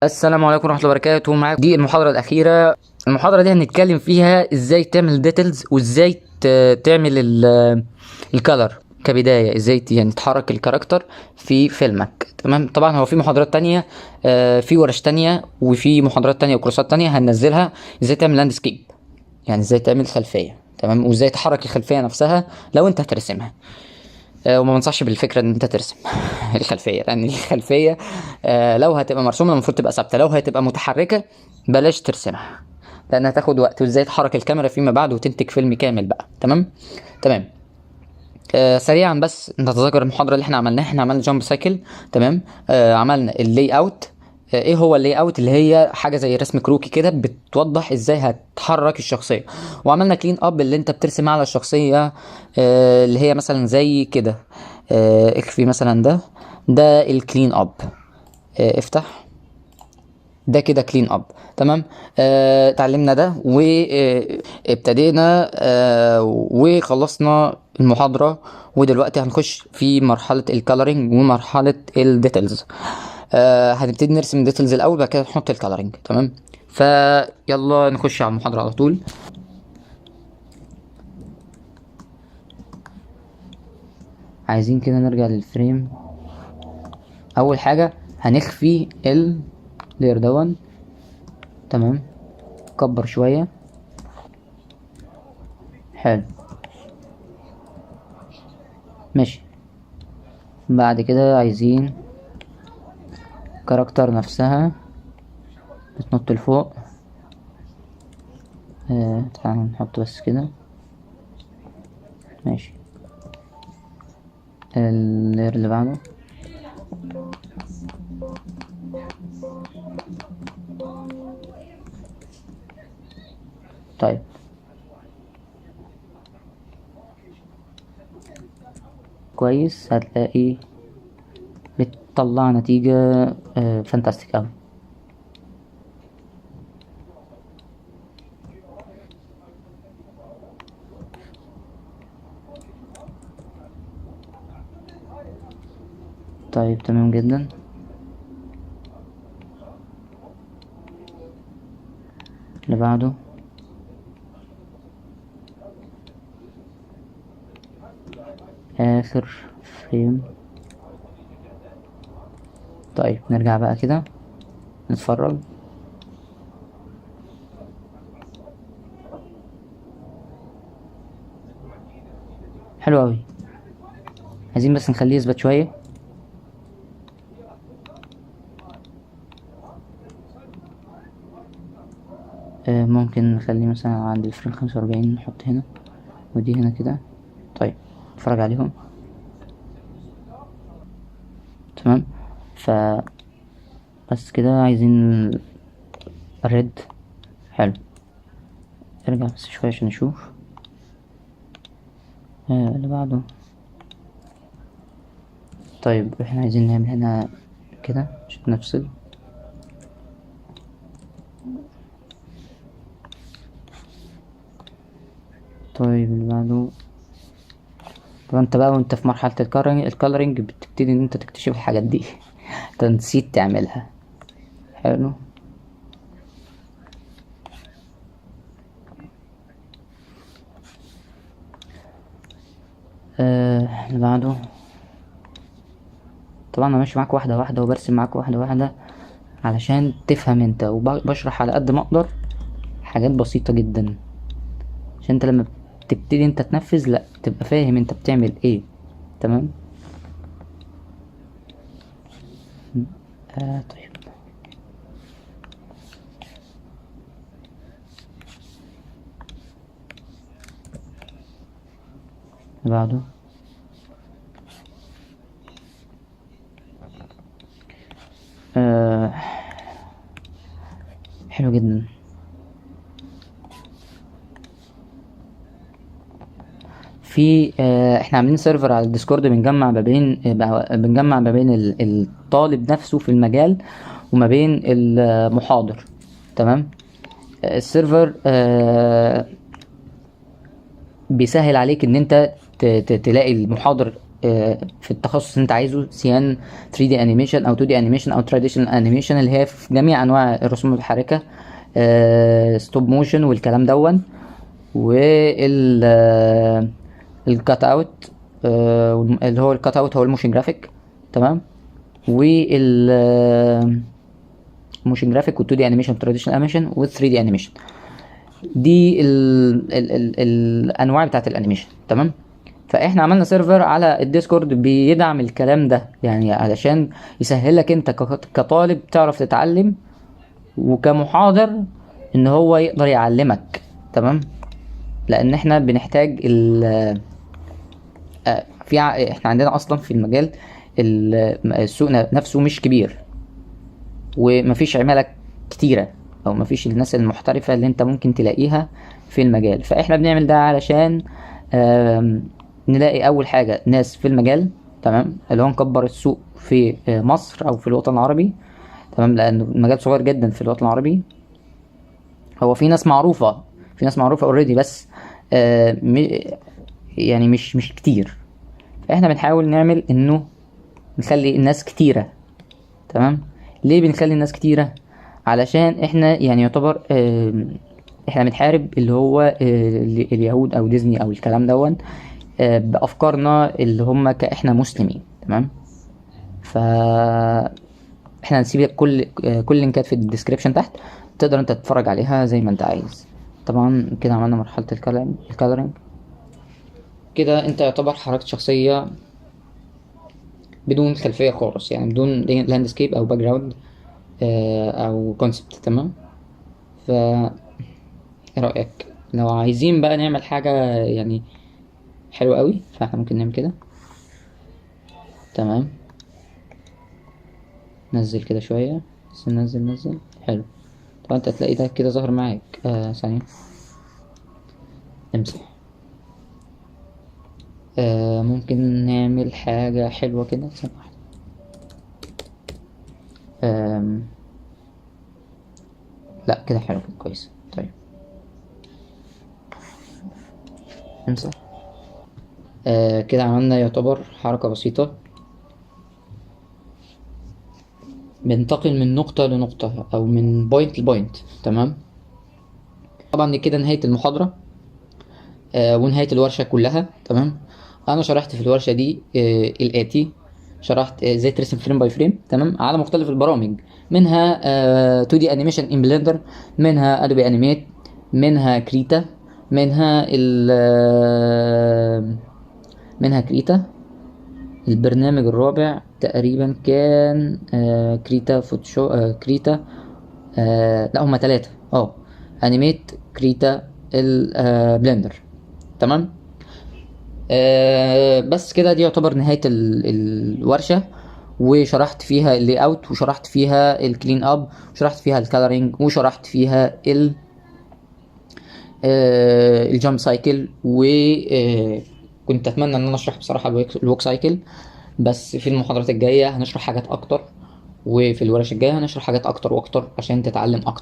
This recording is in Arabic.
السلام عليكم ورحمة الله وبركاته. معاكم دي المحاضرة الأخيرة. المحاضرة دي هنتكلم فيها ازاي تعمل ديتيلز، وازاي تعمل الكالر كبداية، ازاي يعني تحرك الكاركتر في فيلمك. تمام. طبعا هو في محاضرات تانية، في ورش تانية، وفي محاضرات تانية وكورسات تانية هننزلها. ازاي تعمل لاندسكيب، يعني ازاي تعمل خلفية. تمام. وازاي تحرك الخلفية نفسها لو انت هترسمها. وما بنصحش بالفكره ان انت ترسم الخلفيه، لان الخلفيه لو هتبقى مرسومه المفروض تبقى ثابته، لو هتبقى متحركه بلاش ترسمها، لانها تاخد وقت. وازاي تحرك الكاميرا فيما بعد وتنتج فيلم كامل بقى. تمام. سريعا بس نتذكر المحاضره اللي احنا عملناها. احنا عملنا جامب سايكل. تمام. عملنا اللي اوت. ايه هو اللي اوت؟ اللي هي حاجه زي رسم كروكي كده بتوضح ازاي هتحرك الشخصيه. وعملنا كلين اب، اللي انت بترسم على الشخصيه، اللي هي مثلا زي كده. اخفي مثلا ده الكلين اب. افتح ده كده كلين اب. تمام. اتعلمنا ده وابتدينا وخلصنا المحاضرة. ودلوقتي هنخش في مرحلة الكالرينج ومرحلة الديتيلز. هنبتدي نرسم الديتيلز الاول، بعد كده نحط الكالرينج. تمام. فيلا نخش على المحاضرة على طول. عايزين كده نرجع للفريم. اول حاجة هنخفي اللير دون. تمام. كبر شوية. حلو. ماشي. بعد كده عايزين كاركتر نفسها بتنط لفوق. تعالى نحط بس كده. ماشي. اللير اللي بعده. طيب. كويس. هتلاقي بتطلع نتيجة فانتاستيك اوي. طيب تمام جدا. اللي بعده. اخر فريم. طيب نرجع بقى كده نتفرج. حلو اوي. عايزين بس نخليه يثبت شوية. ممكن نخليه مثلا عند الفريم 45، نحط هنا ودي هنا كده. طيب نتفرج عليهم. تمام. بس كده عايزين الريد. حلو. ارجع بس شوية عشان نشوف. اللي بعده. طيب احنا عايزين نعمل هنا كده عشان نفصل. طيب اللي بعده. طبعا انت بقى وانت في مرحلة الكالرينج بتبتدي ان انت تكتشف الحاجات دي انت نسيت تعملها. حلو. اللي بعده. طبعا انا ماشي معاك واحدة واحدة وبرسم معاك واحدة واحدة علشان تفهم انت، وبشرح على قد ما اقدر حاجات بسيطة جدا، عشان انت لما تبتدي انت تنفذ لا تبقى فاهم انت بتعمل ايه. تمام. طيب. اللي بعده. حلو جدا. في احنا عاملين سيرفر على الديسكورد بنجمع ما بين الطالب نفسه في المجال وما بين المحاضر. تمام. السيرفر بيسهل عليك ان انت تلاقي المحاضر في التخصص اللي انت عايزه، سيان 3D انيميشن او 2D انيميشن او تراديشنال انيميشن اللي هي في جميع انواع الرسوم المتحركه، ستوب موشن والكلام دون، وال الكات اوت، اللي هو الكات اوت هو الموشن جرافيك، تمام. وال موشن جرافيك وال 2D انيميشن تراديشنال انيميشن وال 3D انيميشن، دي ال الانواع بتاعت الانيميشن، تمام. فاحنا عملنا سيرفر على الديسكورد بيدعم الكلام ده، يعني علشان يسهل لك انت كطالب تعرف تتعلم، وكمحاضر ان هو يقدر يعلمك، تمام. لان احنا بنحتاج احنا عندنا اصلا في المجال السوق نفسه مش كبير، ومفيش عمالة كتيرة، او مفيش الناس المحترفة اللي انت ممكن تلاقيها في المجال. فاحنا بنعمل ده علشان نلاقي اول حاجة ناس في المجال، تمام، اللي هو نكبر السوق في مصر او في الوطن العربي، تمام. لان المجال صغير جدا في الوطن العربي، هو في ناس معروفة، في ناس معروفة اوريدي، بس يعني مش كتير. فاحنا بنحاول نعمل انه نخلي الناس كتيرة، تمام. ليه بنخلي الناس كتيرة؟ علشان احنا يعني يعتبر احنا بنحارب اللي هو اليهود او ديزني او الكلام دون بافكارنا اللي هم كاحنا مسلمين، تمام. ف احنا هنسيب لك كل اللينكات في الديسكريبشن تحت، تقدر انت تتفرج عليها زي ما انت عايز. طبعا كده عملنا مرحلة الكالرينج. كده انت يعتبر حركت شخصية بدون خلفية خالص، يعني بدون لاندسكيب او باك جراوند او كونسبت، تمام. ف ايه رأيك لو عايزين بقى نعمل حاجة يعني حلوة قوي؟ فاحنا ممكن نعمل كده، تمام. نزل كده شوية، بس نزل حلو. طبعا انت هتلاقي ده كده ظهر معاك. ثانية، امسح. ممكن نعمل حاجة حلوة كده، ثانية واحدة. لا كده حلو، كده كويس. طيب امسح. كده عملنا يعتبر حركة بسيطة، بننتقل من نقطة لنقطة أو من بوينت لبوينت، تمام. طبعا دي كده نهاية المحاضرة ونهاية الورشة كلها، تمام. أنا شرحت في الورشة دي الآتي: شرحت ازاي ترسم فريم باي فريم، تمام، على مختلف البرامج، منها 2D انيميشن ان بلندر، منها ادوبي انيميت، منها كريتا، منها منها كريتا. البرنامج الرابع تقريبا كان كريتا فوتوشوب، كريتا، لا هما 3، انيميت، كريتا، البلندر، تمام. بس كده دي يعتبر نهاية الورشة، وشرحت فيها اللي اوت، وشرحت فيها الكلين اب، وشرحت فيها الكالرينج، وشرحت فيها الجامب سايكل، وكنت اتمنى ان انا اشرح بصراحة الوك سايكل، بس في المحاضرات الجاية هنشرح حاجات اكتر، وفي الورش الجاية هنشرح حاجات اكتر واكتر عشان تتعلم اكتر.